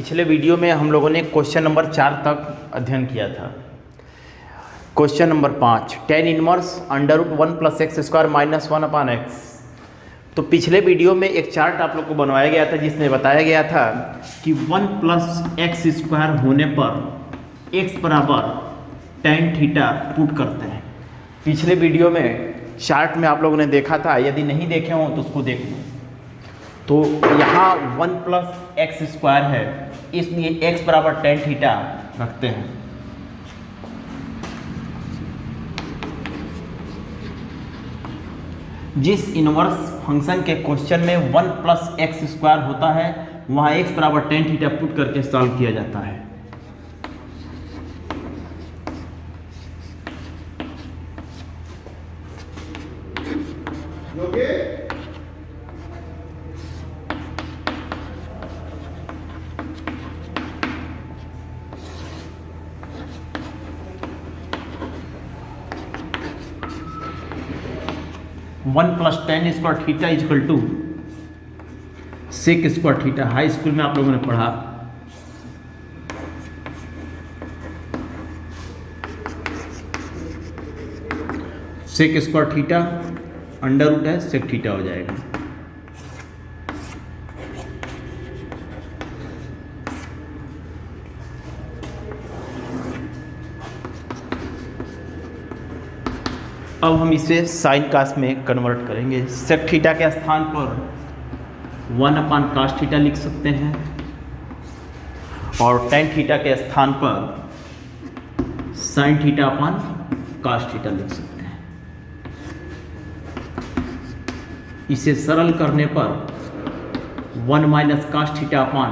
पिछले वीडियो में हम लोगों ने क्वेश्चन नंबर 4 तक अध्ययन किया था। Question number 5, tan inverse under root 1 plus x square minus 1 upon x. तो पिछले वीडियो में एक चार्ट आप लोग को बनवाया गया था जिसमें बताया गया था कि 1 प्लस एक्स स्क्वायर होने पर एक्स बराबर tan थीटा पुट करते हैं। पिछले वीडियो में चार्ट में आप लोगों ने देखा था, यदि नहीं देखे हों तो उसको देख लो। तो यहाँ 1 प्लस एक्स स्क्वायर है, इसलिए x बराबर tan थीटा रखते हैं। जिस इनवर्स फंक्शन के क्वेश्चन में 1 प्लस एक्स स्क्वायर होता है वहाँ x बराबर tan थीटा पुट करके सॉल्व किया जाता है। One plus tan square theta equal to sec square theta. High school में आप लोगों ने पढ़ा। Sec square theta under root है, सेक थीटा हो जाएगा। अब हम इसे साइन कास में कन्वर्ट करेंगे। सेक थीटा के स्थान पर 1 अपान कास थीटा लिख सकते हैं और tan थीटा के स्थान पर sine theta upon cos theta लिख सकते हैं। इसे सरल करने पर 1 minus cos theta upon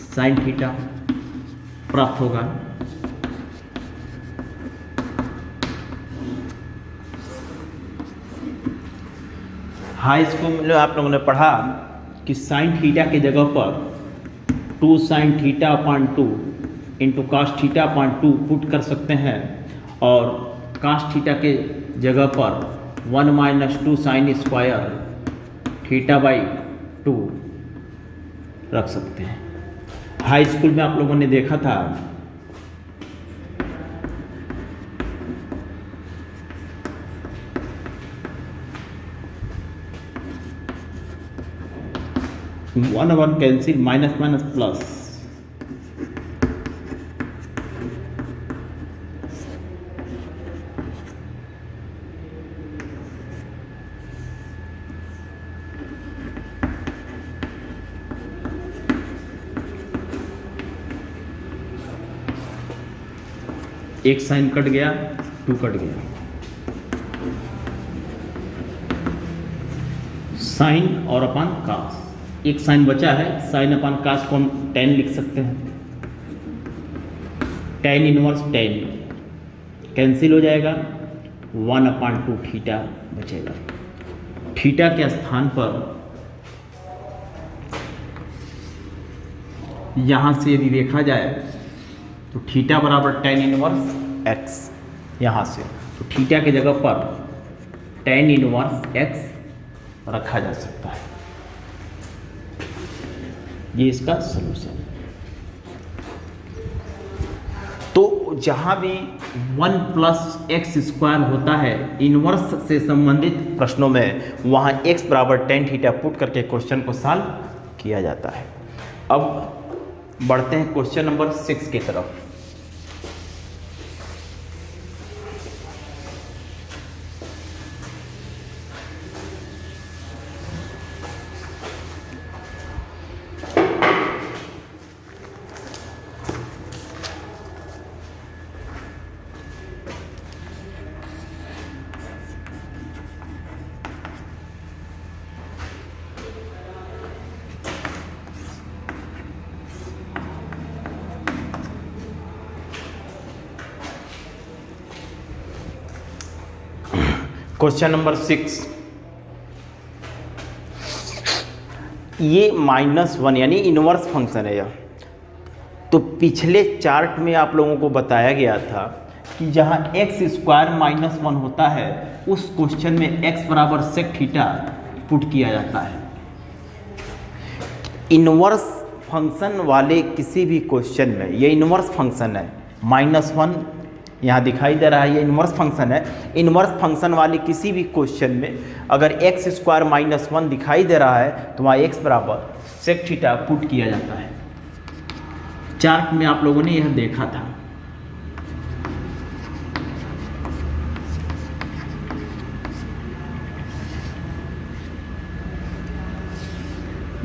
sine theta प्राप्त होगा। हाई स्कूल में आप लोगों ने पढ़ा कि साइन थीटा के जगह पर 2 sine theta upon 2 into cos theta upon 2 put कर सकते हैं और कास थीटा के जगह पर 1 minus 2 sine square theta by 2 रख सकते हैं। हाई स्कूल में आप लोगों ने देखा था one one cancel, minus minus plus. एक साइन कट गया, 2 कट गया। साइन और अपान कास, एक साइन बचा है। साइन अपान कास को हम tan लिख सकते हैं। tan इनवर्स tan कैंसिल हो जाएगा, 1 अपान 2 थीटा बचेगा। थीटा के स्थान पर यहाँ से यदि देखा जाए तो थीटा बराबर tan इनवर्स x, यहाँ से तो थीटा के जगह पर tan इनवर्स x रखा जा सकता है। ये इसका सलूशन। तो जहां भी 1 प्लस एक्स स्क्वायर होता है इनवर्स से संबंधित प्रश्नों में, वहां x बराबर tan थीटा पुट करके क्वेश्चन को सॉल्व किया जाता है। अब बढ़ते हैं क्वेश्चन नंबर 6 की तरफ। क्वेश्चन नंबर 6, ये -1 यानी इनवर्स फंक्शन है यह। तो पिछले चार्ट में आप लोगों को बताया गया था कि जहाँ एक्स स्क्वायर -1 होता है उस क्वेश्चन में x बराबर सेक थीटा पुट किया जाता है। इनवर्स फंक्शन वाले किसी भी क्वेश्चन में, ये इन्वर्स फंक्शन है, -1 यहाँ दिखाई दे रहा है, ये इन्वर्स फंक्शन है। इन्वर्स फंक्शन वाले किसी भी क्वेश्चन में अगर x² -1 दिखाई दे रहा है तो वहाँ x बराबर sec थीटा पुट किया जाता है। चार्ट में आप लोगों ने यह देखा था।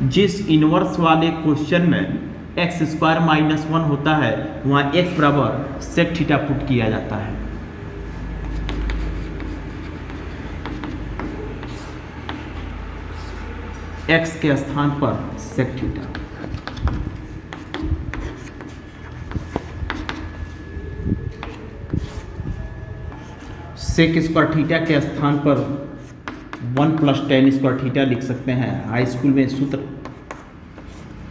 जिस इन्वर्स वाले क्वेश्चन में x² -1 होता है वहाँ x बराबर sec थीटा पुट किया जाता है। x के स्थान पर sec theta, sec square theta के स्थान पर 1 + tan स्क्वायर थीटा लिख सकते हैं। हाई स्कूल में सूत्र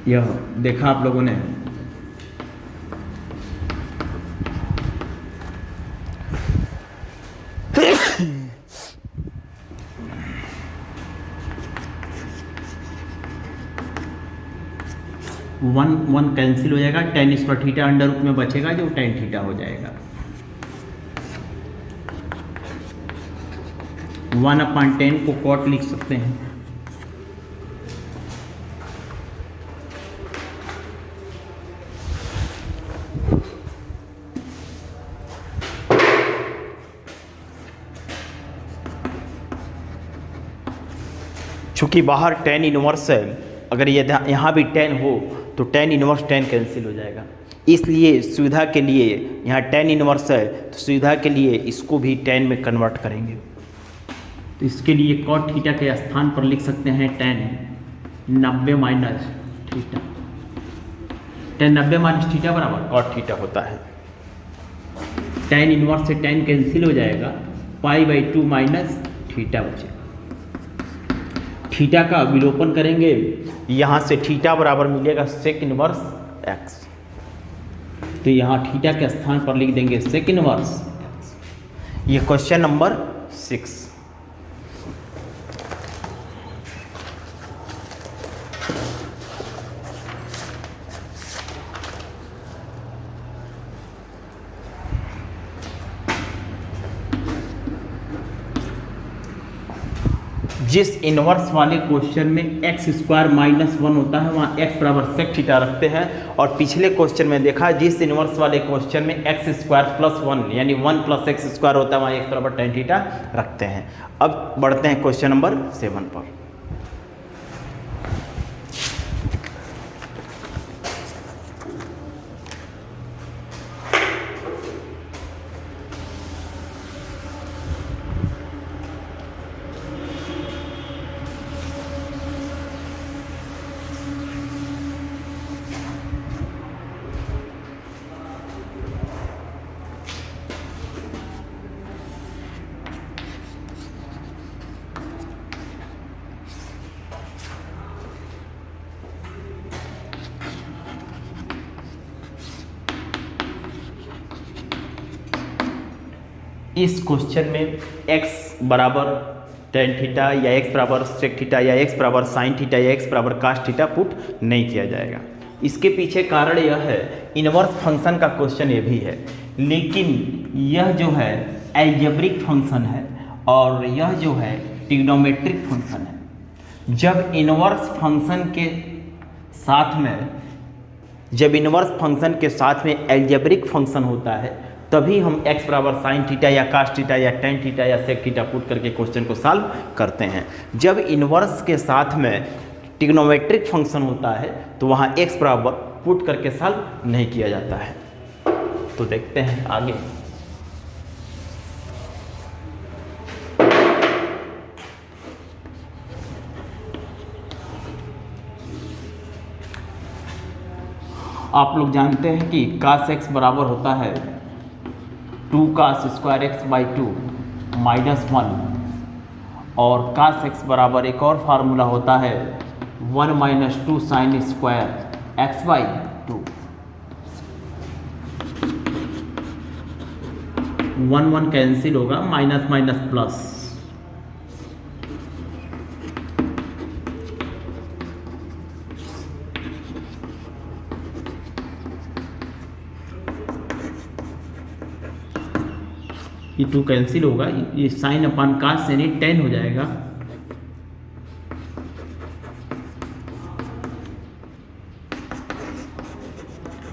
यह देखा आप लोगों ने। वन कैंसिल हो जाएगा, tan square theta under root में बचेगा जो tan थीटा हो जाएगा। 1/10 को cot लिख सकते हैं। चूंकि बाहर tan इनवर्स है, अगर ये यहाँ भी tan हो तो tan इनवर्स tan कैंसिल हो जाएगा। इसलिए सुविधा के लिए यहाँ tan इनवर्स है तो सुविधा के लिए इसको भी tan में कन्वर्ट करेंगे। तो इसके लिए cot थीटा के स्थान पर लिख सकते हैं tan 90 - थीटा। tan 90 - थीटा बराबर cot थीटा होता है। tan इनवर्स से tan कैंसिल हो जाएगा, π/2 - थीटा बचेगा। थीटा का विलोपन करेंगे, यहाँ से थीटा बराबर मिलेगा sec इनवर्स x। तो यहाँ थीटा के स्थान पर लिख देंगे sec इनवर्स x। ये क्वेश्चन नंबर 6। जिस इन्वर्स वाले क्वेश्चन में x² -1 होता है वहाँ x बराबर sec थीटा रखते हैं। और पिछले क्वेश्चन में देखा जिस इन्वर्स वाले क्वेश्चन में x² + 1 यानी 1 + x² होता है वहाँ x बराबर tan थीटा रखते हैं। अब बढ़ते हैं क्वेश्चन नंबर 7 पर। इस क्वेश्चन में x बराबर tan थीटा या x बराबर sec थीटा या x बराबर sin थीटा या x बराबर cos थीटा पुट नहीं किया जाएगा। इसके पीछे कारण यह है, इन्वर्स फंक्शन का क्वेश्चन ये भी है, लेकिन यह जो है एल्जेब्रिक फंक्शन है और यह जो है ट्रिग्नोमेट्रिक फंक्शन है। जब इन्वर्स फंक्शन के साथ में एल्जेब्रिक फंक्शन होता है तभी हम x बराबर साइन थीटा या कास थीटा या टेन थीटा या सेक थीटा पुट करके क्वेश्चन को सॉल्व करते हैं। जब इन्वर्स के साथ में ट्रिग्नोमेट्रिक फंक्शन होता है तो वहाँ x बराबर पुट करके सॉल्व नहीं किया जाता है। तो देखते हैं आगे। आप लोग जानते हैं कि cos x बराबर होता है 2 cos स्क्वायर x बाई 2 -1 और cos x बराबर एक और फार्मूला होता है 1 - 2 sin square x by 2। 1 cancel होगा, माइनस माइनस प्लस। ये 2 कैंसिल होगा, ये साइन अपान कास यानी टेन हो जाएगा।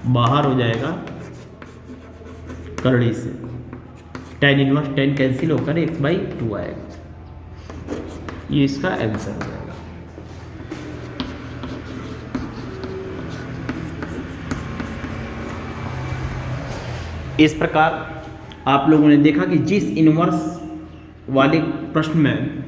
बाहर हो जाएगा करड़ी से, टेन इनवर्स टेन कैंसिल होकर x/2 आएगा। ये इसका आंसर हो जाएगा। इस प्रकार आप लोगों ने देखा कि जिस इनवर्स वाले प्रश्न में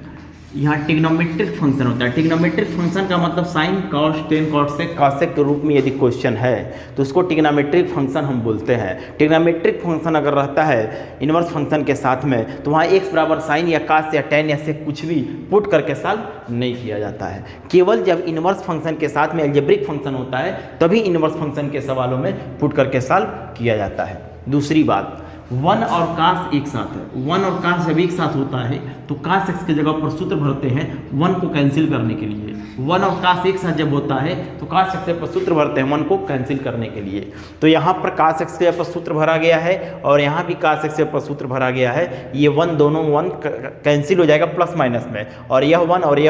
यहाँ ट्रिग्नोमेट्रिक फंक्शन होता है, ट्रिग्नोमेट्रिक फंक्शन का मतलब sine cos tan cosec cosec के रूप में यदि क्वेश्चन है तो उसको ट्रिग्नोमेट्रिक फंक्शन हम बोलते हैं। ट्रिग्नोमेट्रिक फंक्शन अगर रहता है इनवर्स फंक्शन के साथ में तो वहाँ x बराबर साइन या कास या टेन या से कुछ भी पुट करके सॉल्व नहीं किया जाता है। केवल जब इनवर्स फंक्शन के साथ में अलजेब्रिक फंक्शन होता है तभी इनवर्स फंक्शन के सवालों में पुट करके सॉल्व किया जाता है। दूसरी बात, वन और कास एक साथ है, वन और कास जब एक साथ होता है तो कास एक्स की जगह पर सूत्र भरते हैं वन को कैंसिल करने के लिए। वन और कास एक साथ जब होता है तो कास एक्स पर सूत्र भरते हैं वन को कैंसिल करने के लिए। तो यहाँ पर कास एक्स के पर सूत्र भरा गया है और यहाँ भी कास एक्स पर सूत्र भरा गया है। ये वन दोनों वन कैंसिल हो जाएगा प्लस माइनस में, और यह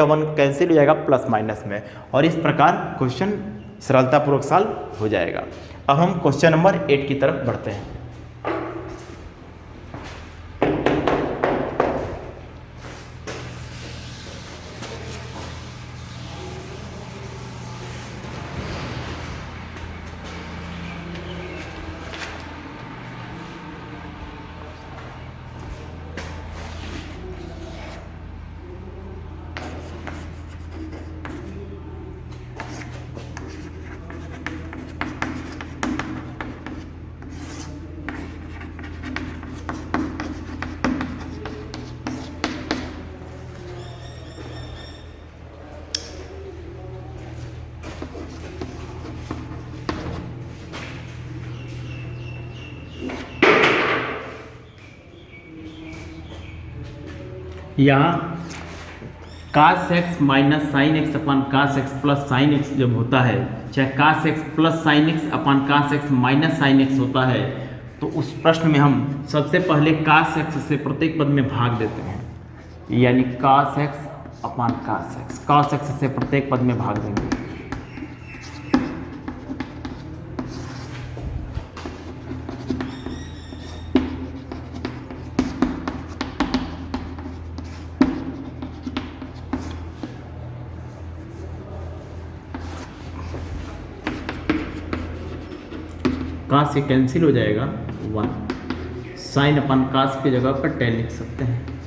वन कैंसिल हो जाएगा प्लस माइनस में, और इस प्रकार क्वेश्चन सरलतापूर्वक सॉल्व हो जाएगा। अब हम क्वेश्चन नंबर 8 की तरफ बढ़ते हैं। यहाँ कास एक्स माइनस साइन एक्स अपान कास एक्स प्लस साइन एक्स जब होता है, चाहे कास एक्स प्लस साइन एक्स अपान कास एक्स माइनस साइन एक्स होता है, तो उस प्रश्न में हम सबसे पहले कास एक्स से प्रत्येक पद में भाग देते हैं, यानी कास एक्स अपान कास एक्स से प्रत्येक पद में भाग देंगे। कास से कैंसिल हो जाएगा वन, साइन अपन कास की जगह पर टेन लिख सकते हैं,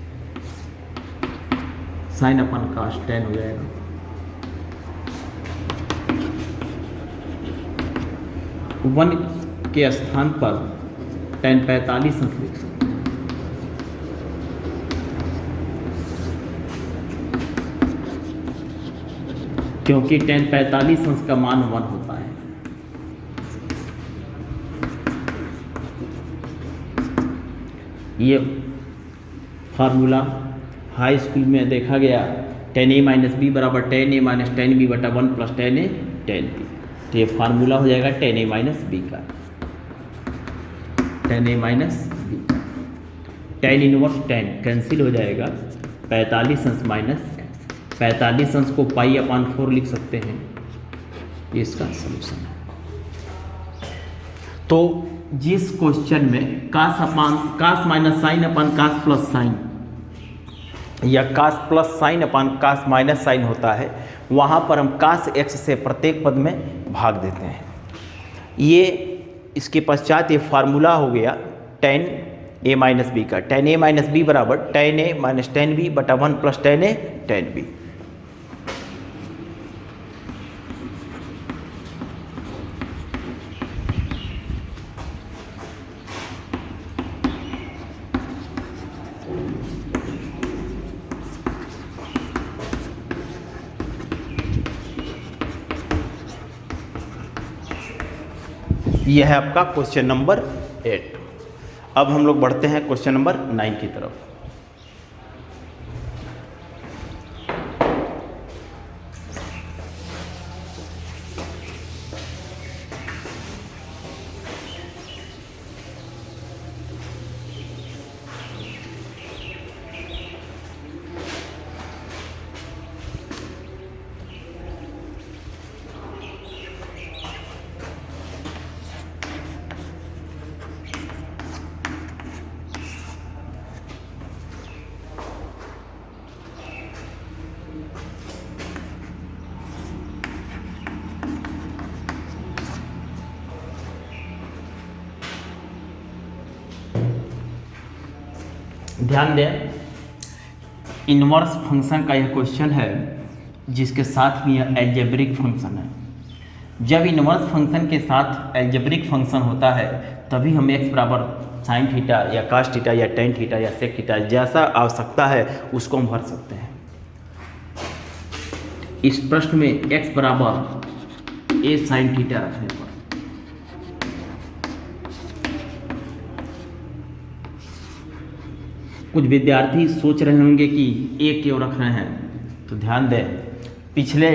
साइन अपन कास टेन हो जाएगा। वन के स्थान पर टेन 45 अंश लिख सकते हैं, क्योंकि टेन 45 अंश का मान 1 होता है। ये फार्मूला हाई स्कूल में देखा गया, टेन ए माइनस बी बराबर टेन ए माइनस टेन बी बटा 1 प्लस टेन ए टेन बी। तो ये फार्मूला हो जाएगा टेन ए माइनस बी का, टेन ए माइनस बी का। टेन इनवर्स टेन कैंसिल हो जाएगा, 45 अंश माइनस 45 अंश को पाई अपान 4 लिख सकते हैं, ये इसका सलूशन है। तो जिस क्वेश्चन में कास माइनस साइन अपन कास प्लस साइन या कास प्लस साइन अपन कास माइनस साइन होता है, वहाँ पर हम कास एक्स से प्रत्येक पद में भाग देते हैं। ये इसके पश्चात ये फार्मूला हो गया टेन ए माइनस बी का, टेन ए माइनस बी बराबर टेन ए माइनस टेन बी बटा 1 प्लस टेन ए टेन बी। यह है आपका क्वेश्चन नंबर 8। अब हम लोग बढ़ते हैं क्वेश्चन नंबर 9 की तरफ। ध्यान दें, इनवर्स फंक्शन का यह क्वेश्चन है जिसके साथ में यह एल्जेब्रिक फंक्शन है। जब इनवर्स फंक्शन के साथ एल्जेब्रिक फंक्शन होता है तभी हम x बराबर साइन थीटा या कास थीटा या टेन थीटा या सेक थीटा जैसा आवश्यकता है उसको हम भर सकते हैं। इस प्रश्न में x बराबर a साइन थीटा रखने पर कुछ विद्यार्थी सोच रहे होंगे कि a क्यों रख रहे हैं, तो ध्यान दें, पिछले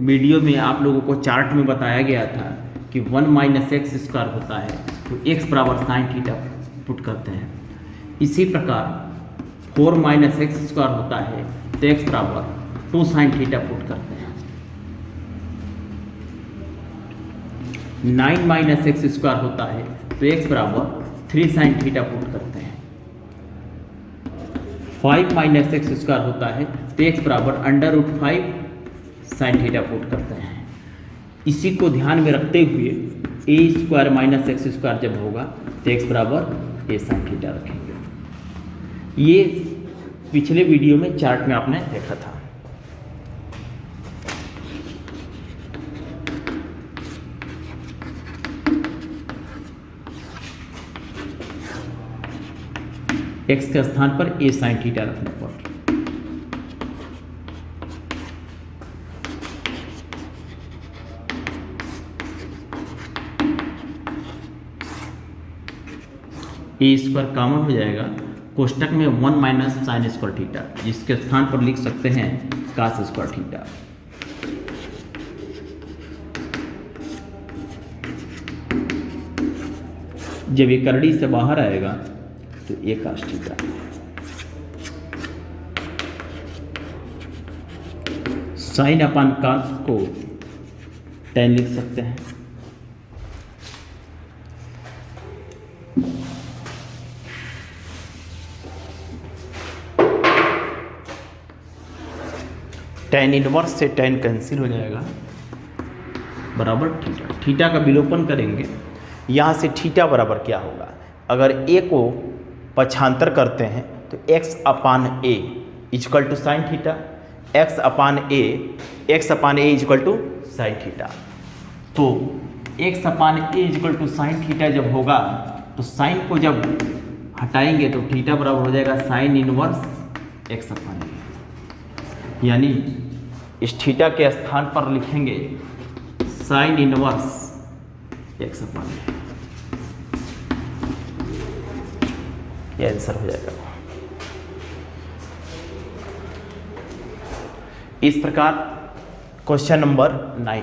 वीडियो में आप लोगों को चार्ट में बताया गया था कि 1 माइनस एक्स स्क्वायर होता है तो x बराबर साइन थीटा पुट करते हैं। इसी प्रकार 4 माइनस एक्स स्क्वायर होता है तो x बराबर 2 साइन थीटा पुट करते हैं। 9 माइनस एक्स स्क्वायर होता है तो x बराबर 3 साइन थीटा पुट करते हैं। 5 माइनस एक्स स्क्वायर होता है तो x बराबर √5 साइन थीटा पुट करते हैं। इसी को ध्यान में रखते हुए a square minus x square जब होगा तो x बराबर a साइन थीटा रखेंगे। ये पिछले वीडियो में चार्ट में आपने देखा था। x के स्थान पर a साइन थीटा रखने पर ए स्क्वायर कॉमन हो जाएगा, कोष्टक में 1 माइनस साइन स्क्वायर थीटा, जिसके स्थान पर लिख सकते हैं कास स्क्वायर थीटा। जब ये करड़ी से बाहर आएगा तो ये कास थीटा। साइन अपान कास को टेन लिख सकते हैं। टेन इनवर्स से टेन कैंसिल हो जाएगा, बराबर थीटा। थीटा का विलोपन करेंगे, यहाँ से थीटा बराबर क्या होगा, अगर a को पक्षांतर करते हैं तो x upon a equal to sine theta, x upon a equal to sine theta. तो x upon a equal to sine theta जब होगा तो साइन को जब हटाएंगे तो थीटा बराबर हो जाएगा sign inverse x upon a, यानी इस थीटा के स्थान पर लिखेंगे sign inverse x upon a। ये आंसर हो जाएगा। इस प्रकार क्वेश्चन नंबर 9,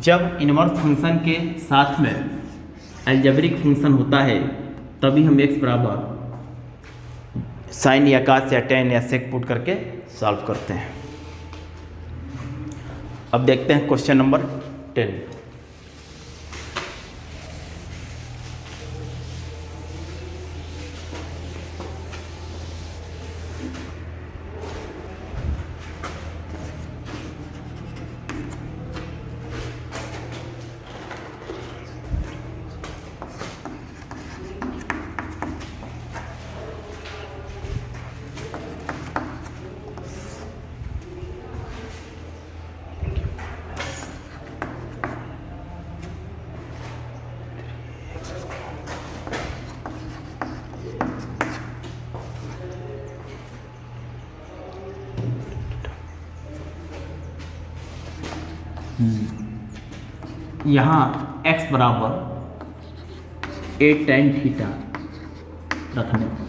जब इनवर्स फंक्शन के साथ में एल्जेब्रिक फंक्शन होता है तभी हम x बराबर साइन या कास या टेन या सेक पुट करके सॉल्व करते हैं। अब देखते हैं क्वेश्चन नंबर 10। यहाँ x बराबर a tan थीटा रखने पर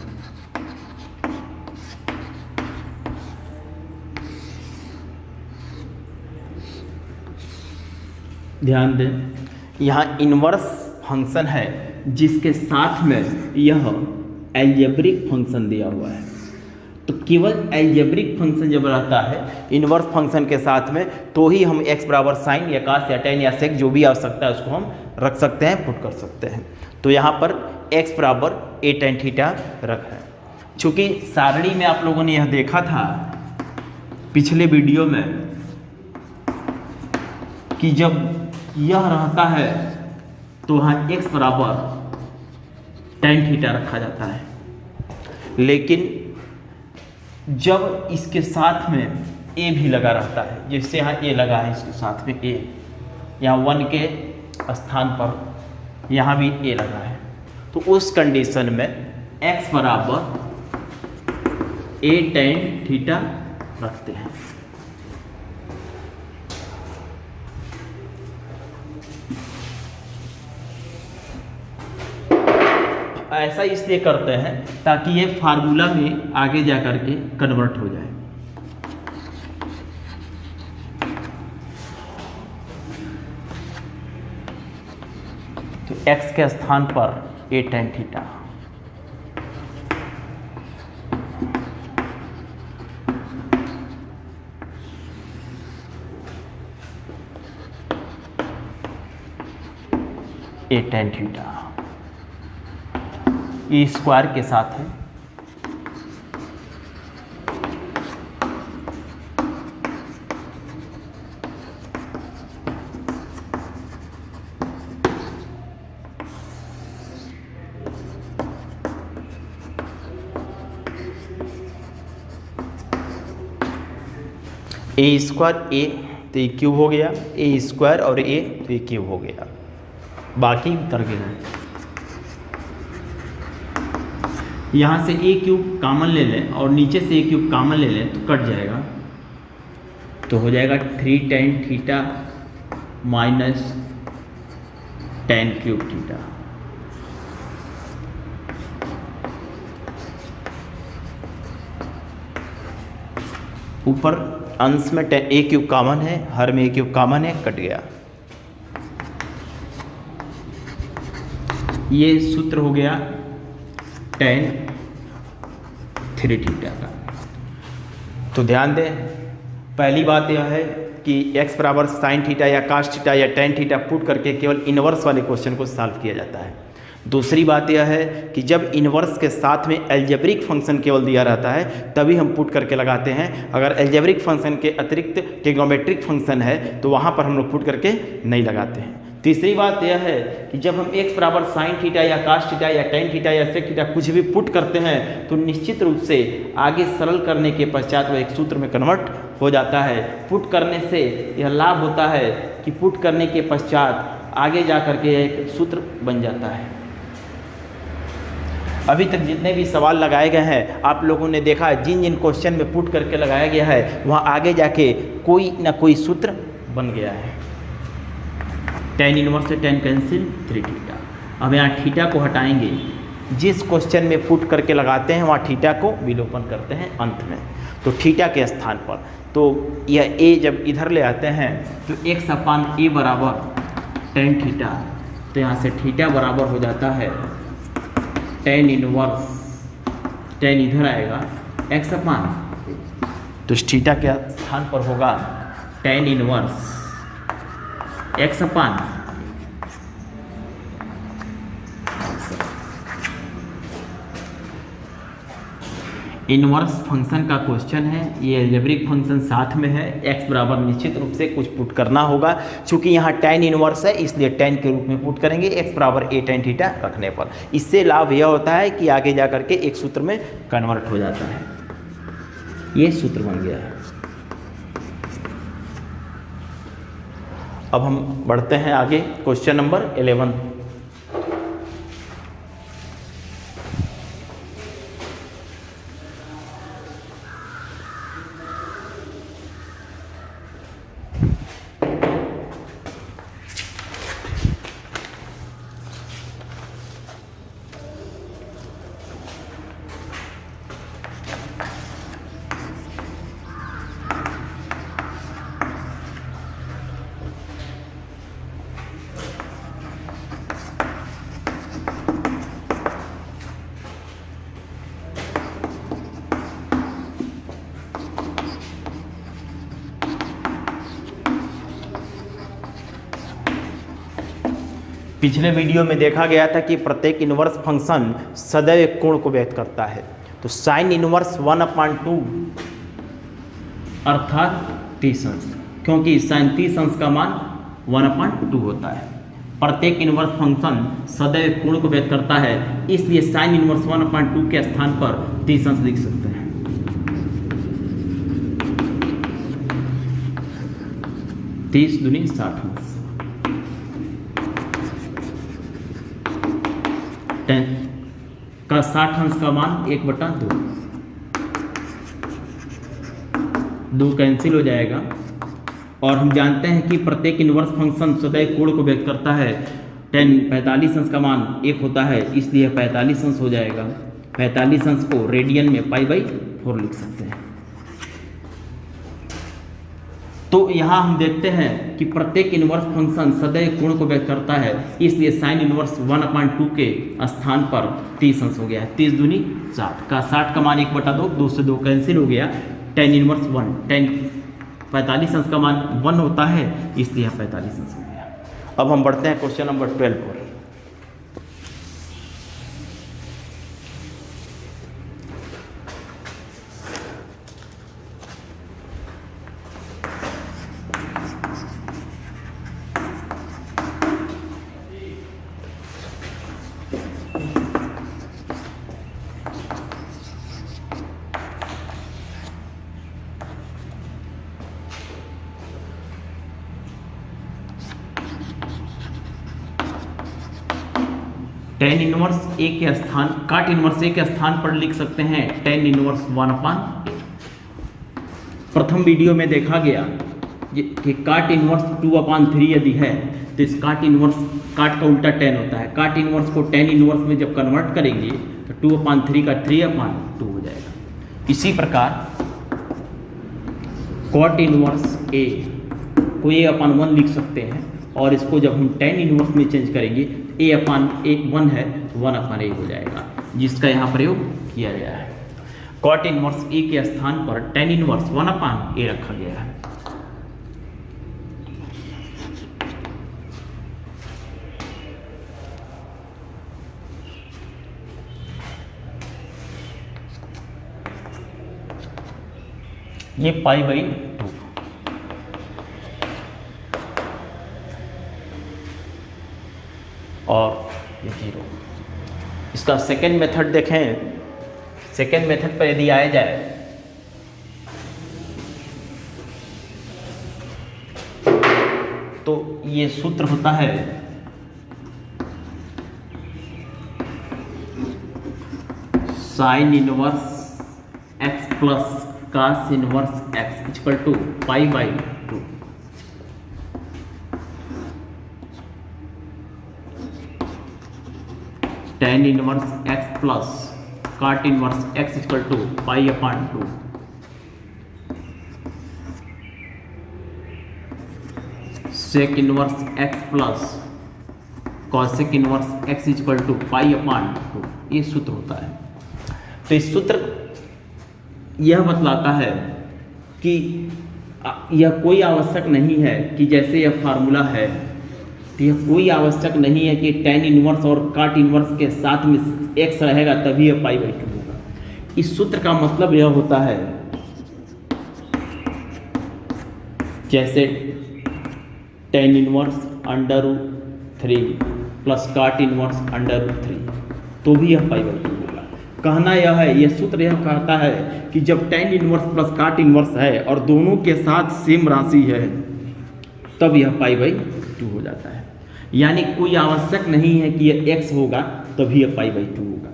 ध्यान दें, यहाँ इनवर्स फंक्शन है जिसके साथ में यह एल्जेब्रिक फंक्शन दिया हुआ है। तो केवल एल्जेब्रिक फंक्शन जब रहता है इनवर्स फंक्शन के साथ में तो ही हम x बराबर साइन या कास या टेन या सेक जो भी आवश्यकता है उसको हम रख सकते हैं, पुट कर सकते हैं। तो यहाँ पर x बराबर a tan थीटा रख है। चूँकि सारणी में आप लोगों ने यह देखा था पिछले वीडियो में कि जब यह रहता है तो वहाँ x बराबर tan थीटा रखा जाता है, लेकिन जब इसके साथ में ए भी लगा रहता है, जैसे यहाँ ए लगा है इसके साथ में ए, यहाँ 1 के स्थान पर यहाँ भी ए लगा है, तो उस कंडीशन में x बराबर a tan थीटा रखते हैं। ऐसा इसलिए करते हैं ताकि ये फार्मूला में आगे जा करके कन्वर्ट हो जाए। तो x के स्थान पर a tan theta, a tan theta E square के साथ है, ए स्क्वायर ए तो ये क्यूब हो गया, ए स्क्वायर और ए तो ये क्यूब हो गया, बाकी उतर गया। यहाँ से ए क्यूब कॉमन ले लें और नीचे से ए क्यूब कॉमन ले लें तो कट जाएगा, तो हो जाएगा 3 tan theta minus tan cube theta. ऊपर अंश में ए क्यूब कॉमन है, हर में ए क्यूब कॉमन है, कट गया। ये सूत्र हो गया tan 3 थीटा का। तो ध्यान दें, पहली बात यह है कि x बराबर साइन थीटा या कास्ट थीटा या tan थीटा पुट करके केवल इनवर्स वाले क्वेश्चन को सॉल्व किया जाता है। दूसरी बात यह है कि जब इनवर्स के साथ में एल्जेब्रिक फंक्शन केवल दिया रहता है तभी हम पुट करके लगाते हैं। अगर एल्जेब्रिक फंक्शन के अतिरिक्त ट्रिग्नोमेट्रिक फंक्शन है तो वहाँ पर हम लोग पुट करके नहीं लगाते हैं। तीसरी बात यह है कि जब हम x बराबर साइन थीटा या कास्ट थीटा या tan थीटा या सेक थीटा कुछ भी पुट करते हैं तो निश्चित रूप से आगे सरल करने के पश्चात वह एक सूत्र में कन्वर्ट हो जाता है। पुट करने से यह लाभ होता है कि पुट करने के पश्चात आगे जा करके एक सूत्र बन जाता है। अभी तक जितने भी सवाल लगाए गए हैं आप लोगों ने देखा जिन जिन क्वेश्चन में पुट करके लगाया गया है वहाँ आगे जाके कोई ना कोई सूत्र बन गया है। tan इनवर्स से tan कैंसिल 3 थीटा। अब यहाँ थीटा को हटाएंगे, जिस क्वेश्चन में पुट करके लगाते हैं वहाँ थीटा को विलोपन करते हैं अंत में, तो थीटा के स्थान पर तो यह a जब इधर ले आते हैं तो x अपान a बराबर tan थीटा, तो यहाँ से थीटा बराबर हो जाता है tan इनवर्स, tan इधर आएगा x अपान, तो थीटा के स्थान पर होगा tan इनवर्स x अपान इनवर्स फंक्शन का क्वेश्चन है। ये एल्जेब्रिक फंक्शन साथ में है, x बराबर निश्चित रूप से कुछ पुट करना होगा। चूंकि यहाँ tan इनवर्स है इसलिए tan के रूप में पुट करेंगे x बराबर a tan थीटा रखने पर। इससे लाभ यह होता है कि आगे जा करके एक सूत्र में कन्वर्ट हो जाता है। ये सूत्र बन गया है। अब हम बढ़ते हैं आगे क्वेश्चन नंबर 11। पिछले वीडियो में देखा गया था कि प्रत्येक इनवर्स फंक्शन सदैव एक कोण को व्यक्त करता है। तो साइन इनवर्स 1/2 अर्थात 30 अंश, क्योंकि साइन 30 अंश का मान 1/2 होता है। प्रत्येक इनवर्स फंक्शन सदैव कोण को व्यक्त करता है, इसलिए साइन इनवर्स 1/2 के स्थान पर 30 अंश लिख सकते हैं। 30 दूनी 60 अंश। 10 का 60 अंश का मान 1/2, 2 कैंसिल हो जाएगा। और हम जानते हैं कि प्रत्येक इनवर्स फंक्शन सदैव कोण को व्यक्त करता है। 45 अंश का मान 1 होता है, इसलिए 45 अंश हो जाएगा। 45 अंश को रेडियन में π/4 लिख सकते हैं। तो यहाँ हम देखते हैं कि प्रत्येक इनवर्स फंक्शन सदैव कोण को व्यक्त करता है, इसलिए साइन इनवर्स 1/2 के स्थान पर 30 अंश हो गया है। 30 दूनी 60 का 60 का मान 1/2, 2 से 2 कैंसिल हो गया। tan इनवर्स 1, 45 अंश का मान 1 होता है, इसलिए यहाँ 45 अंश हो गया। अब हम बढ़ते हैं क्वेश्चन नंबर 12 पर। tan इनवर्स ए के स्थान, काट इनवर्स ए के स्थान पर लिख सकते हैं tan इनवर्स 1/a। प्रथम वीडियो में देखा गया कि काट इनवर्स 2/3 यदि है तो इस काट इनवर्स, काट का उल्टा tan होता है। काट इनवर्स को tan इनवर्स में जब कन्वर्ट करेंगे तो 2/3 का 3/2 हो जाएगा। इसी प्रकार cot इनवर्स ए को a/1 लिख सकते हैं, और इसको जब हम tan इनवर्स में चेंज करेंगे a/1 है तो 1/a हो जाएगा, जिसका यहाँ प्रयोग किया गया है। cot इनवर्स ए के स्थान पर tan इनवर्स 1/a रखा गया है। ये π/2 और ये 0। इसका सेकेंड मेथड देखें। सेकेंड मेथड पर यदि आया जाए तो ये सूत्र होता है sine inverse x plus cos inverse x equal to π/2। tan inverse x plus cot inverse x equal to π/2। sec inverse x plus cosec inverse x equal to π/2, ये सूत्र होता है। तो इस सूत्र यह बतलाता है कि यह कोई आवश्यक नहीं है कि जैसे यह फार्मूला है तो यह कोई आवश्यक नहीं है कि tan इनवर्स और काट इनवर्स के साथ में x रहेगा तभी यह π/2 होगा। इस सूत्र का मतलब यह होता है जैसे tan इनवर्स √3 प्लस काट इनवर्स √3 तो भी यह π/2 होगा। कहना यह है, यह सूत्र यह कहता है कि जब tan इनवर्स प्लस काट इनवर्स है और दोनों के साथ सेम राशि है तब यह π/2 हो जाता है। यानी कोई आवश्यक नहीं है कि यह x होगा तभी यह π/2 होगा।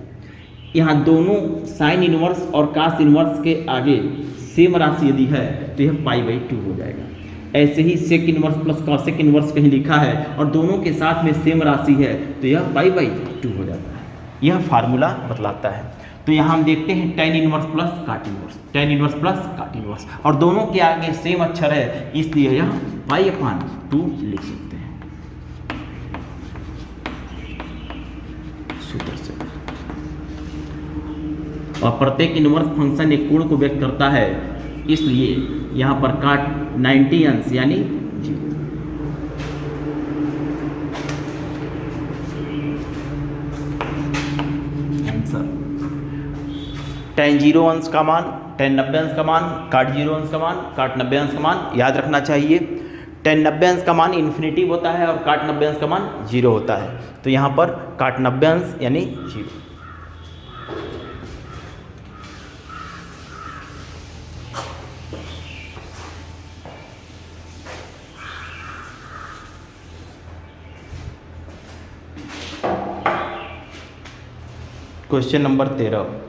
यहाँ दोनों साइन इनवर्स और कास इनवर्स के आगे सेम राशि यदि है तो यह π/2 हो जाएगा। ऐसे ही sec inverse plus cosec inverse कहीं लिखा है और दोनों के साथ में सेम राशि है तो यह π/2 हो जाता है। यह फार्मूला बतलाता है। तो यहाँ हम देखते हैं tan इनवर्स प्लस काट इनवर्स, tan इनवर्स प्लस काट इनवर्स, और दोनों के आगे सेम अक्षर है इसलिए यह π/2 लिख सकते हैं सूत्र से। और प्रत्येक इनवर्स फंक्शन एक कोण को व्यक्त करता है, इसलिए यहाँ पर काट 90 अंश यानी 0। आंसर tan 0 अंश का मान, tan 90 अंश का मान, काट 0 अंश का मान, काट 90 अंश का मान याद रखना चाहिए। tan 90 अंश का मान इन्फिनिटी होता है और काट 90 अंश का मान 0 होता है। तो यहाँ पर काट 90 अंश यानी 0। Question number 13।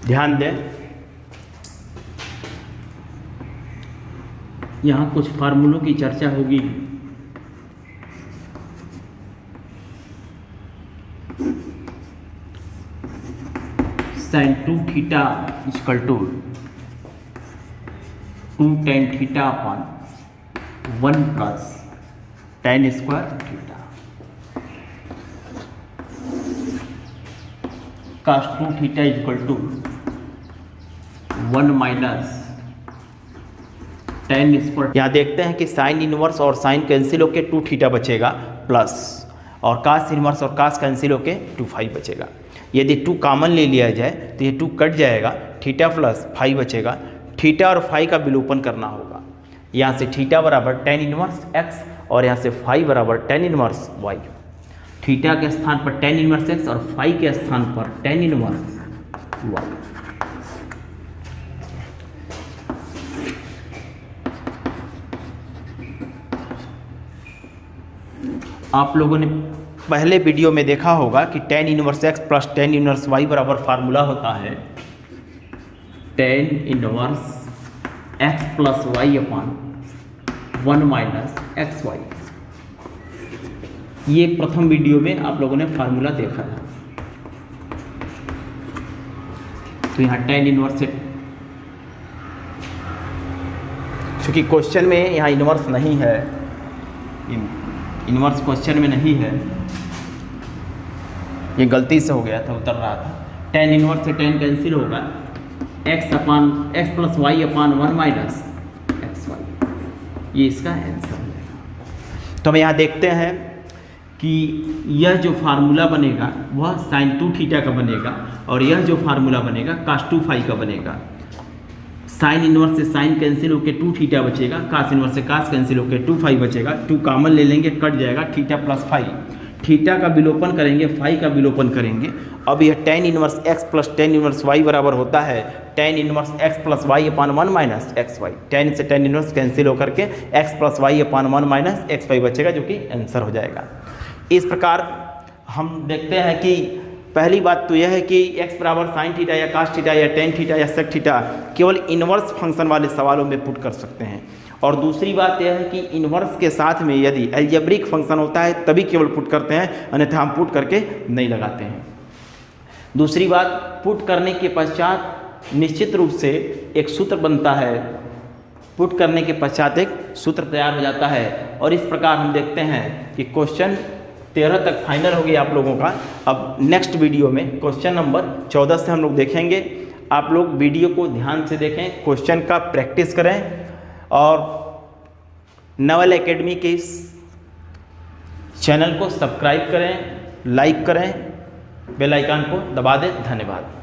ध्यान दें, यहाँ कुछ फार्मूलों की चर्चा होगी। sin 2 theta equal to 2 tan theta upon 1 plus tan square theta cos 2 theta equal to 1 minus tan square. यहाँ देखते हैं कि साइन इनवर्स और साइन कैंसिल होके 2 थीटा बचेगा प्लस, और कास इनवर्स और कास कैंसिल होके 2 फाई बचेगा। यदि 2 कॉमन ले लिया जाए तो ये 2 कट जाएगा, थीटा प्लस फाई बचेगा। थीटा और फाई का विलोपन करना होगा। यहाँ से थीटा बराबर tan इनवर्स x और यहाँ से फाई बराबर tan इनवर्स y। थीटा के स्थान पर tan इनवर्स x और फाई के स्थान पर tan इनवर्स y। आप लोगों ने पहले वीडियो में देखा होगा कि tan inverse x plus tan inverse y बराबर फार्मूला होता है tan inverse x plus y upon 1 minus x y. ये प्रथम वीडियो में आप लोगों ने फार्मूला देखा था। तो यहाँ tan इनवर्स से, क्योंकि क्वेश्चन में यहाँ इनवर्स नहीं है, इनवर्स क्वेश्चन में नहीं है, ये गलती से हो गया था, उतर रहा था। tan इनवर्स से tan कैंसिल होगा, x अपान x plus Y upon 1 minus x y, ये इसका आंसर है। तो हम यहाँ देखते हैं कि यह जो फार्मूला बनेगा वह साइन 2 थीटा का बनेगा और यह जो फार्मूला बनेगा कास 2 फाई का बनेगा। साइन इनवर्स से साइन कैंसिल होकर 2 थीटा बचेगा, कास इनवर्स से कास कैंसिल होकर 2 फाई बचेगा। 2 कॉमन ले लेंगे, कट जाएगा, थीटा प्लस फाई। थीटा का विलोपन करेंगे, फाई का विलोपन करेंगे। अब यह tan inverse x plus tan inverse y बराबर होता है tan inverse x plus Y upon 1 minus x Y. tan से tan इनवर्स कैंसिल होकर के x plus Y upon 1 minus x Y बचेगा, जो कि आंसर हो जाएगा। इस प्रकार हम देखते हैं कि पहली बात तो यह है कि x बराबर साइन थीटा या कास थीटा या tan थीटा या सेक थीटा केवल इनवर्स फंक्शन वाले सवालों में पुट कर सकते हैं। और दूसरी बात यह है कि इनवर्स के साथ में यदि अलजेब्रिक फंक्शन होता है तभी केवल पुट करते हैं, अन्यथा हम पुट करके नहीं लगाते हैं। दूसरी बात, पुट करने के पश्चात निश्चित रूप से एक सूत्र बनता है, पुट करने के पश्चात एक सूत्र तैयार हो जाता है। और इस प्रकार हम देखते हैं कि क्वेश्चन 13 तक फाइनल हो गया आप लोगों का। अब नेक्स्ट वीडियो में क्वेश्चन नंबर 14 से हम लोग देखेंगे। आप लोग वीडियो को ध्यान से देखें, क्वेश्चन का प्रैक्टिस करें और नवल एकेडमी के इस चैनल को सब्सक्राइब करें, लाइक करें, बेल आइकन को दबा दें। धन्यवाद।